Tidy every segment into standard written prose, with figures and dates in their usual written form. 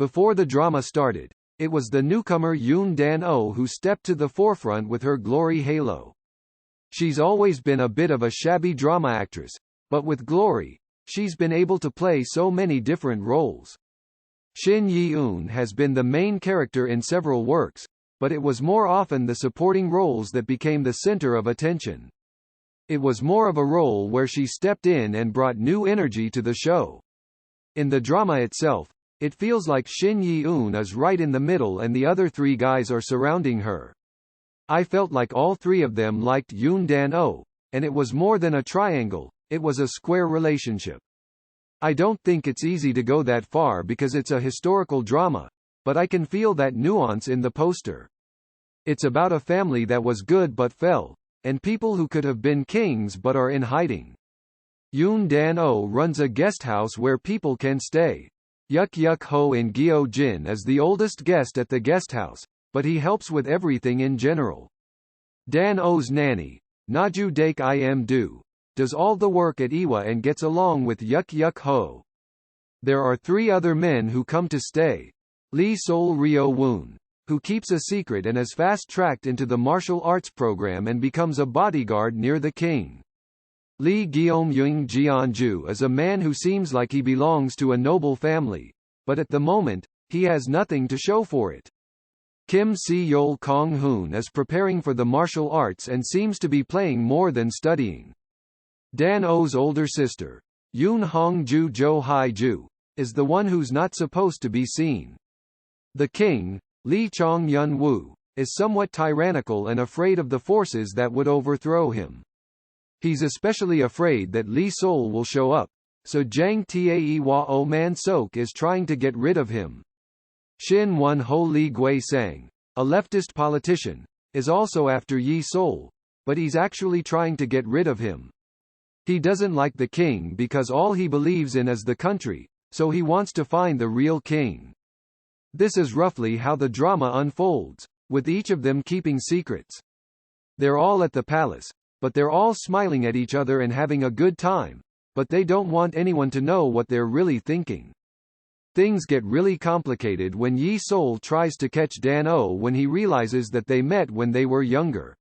Before the drama started, it was the newcomer Yoon Dan-oh who stepped to the forefront with her glory halo. She's always been a bit of a shabby drama actress, but with glory, she's been able to play so many different roles. Shin Yi-eun has been the main character in several works, but it was more often the supporting roles that became the center of attention. It was more of a role where she stepped in and brought new energy to the show. In the drama itself, it feels like Shin Yi-eun is right in the middle and the other three guys are surrounding her. I felt like all three of them liked Yoon Dan-oh, and it was more than a triangle, it was a square relationship. I don't think it's easy to go that far because it's a historical drama, but I can feel that nuance in the poster. It's about a family that was good but fell, and people who could have been kings but are in hiding. Yoon Dan-oh runs a guest house where people can stay. Yuk Yuk Ho in Gyo Jin is the oldest guest at the guest house, but he helps with everything in general. Dan-oh's nanny, Naju Dake Im Do, does all the work at Iwa and gets along with Yuk Yuk Ho. There are three other men who come to stay. Lee Sol Ryo Woon, who keeps a secret and is fast-tracked into the martial arts program and becomes a bodyguard near the king. Lee Gyeom Yung Jeonju is a man who seems like he belongs to a noble family, but at the moment, he has nothing to show for it. Kim Si-yeol Kong Hoon is preparing for the martial arts and seems to be playing more than studying. Dan-oh's older sister, Yoon Hong-ju Jo Hai-ju, is the one who's not supposed to be seen. The king, Lee Chong-yun-woo, is somewhat tyrannical and afraid of the forces that would overthrow him. He's especially afraid that Lee Sol will show up, so Jang Tae-wa Man Sok is trying to get rid of him. Shin Won-ho Lee Gui-sang, a leftist politician, is also after Yi Sol, but he's actually trying to get rid of him. He doesn't like the king because all he believes in is the country, so he wants to find the real king. This is roughly how the drama unfolds, with each of them keeping secrets. They're all at the palace, but they're all smiling at each other and having a good time, but they don't want anyone to know what they're really thinking. Things get really complicated when Yi Sol tries to catch Dan-oh when he realizes that they met when they were younger.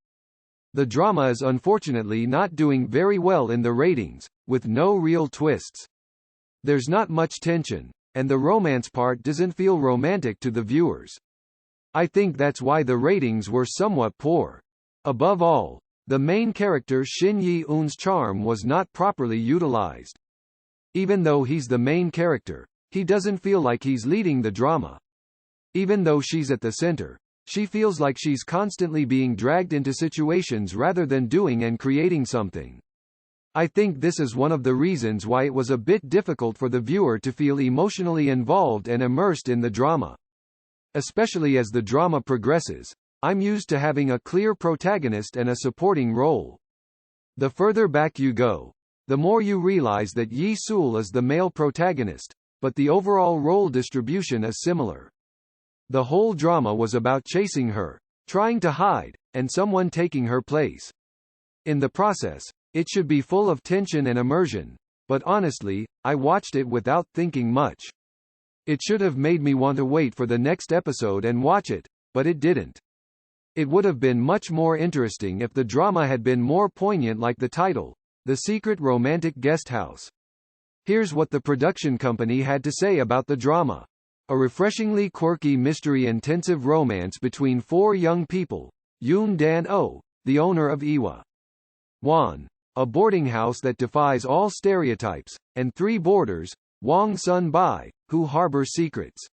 The drama is unfortunately not doing very well in the ratings, with no real twists. There's not much tension, and the romance part doesn't feel romantic to the viewers. I think that's why the ratings were somewhat poor. Above all, the main character Shin Yi-eun's charm was not properly utilized. Even though he's the main character, he doesn't feel like he's leading the drama. Even though she's at the center, she feels like she's constantly being dragged into situations rather than doing and creating something. I think this is one of the reasons why it was a bit difficult for the viewer to feel emotionally involved and immersed in the drama. Especially as the drama progresses, I'm used to having a clear protagonist and a supporting role. The further back you go, the more you realize that Yi Sol is the male protagonist, but the overall role distribution is similar. The whole drama was about chasing her, trying to hide, and someone taking her place. In the process, it should be full of tension and immersion, but honestly, I watched it without thinking much. It should have made me want to wait for the next episode and watch it, but it didn't. It would have been much more interesting if the drama had been more poignant like the title, The Secret Romantic Guest House. Here's what the production company had to say about the drama. A refreshingly quirky mystery-intensive romance between four young people, Yoon Dan-oh, the owner of Iwa Wan, a boarding house that defies all stereotypes, and three boarders, Wong Sun Bai, who harbor secrets.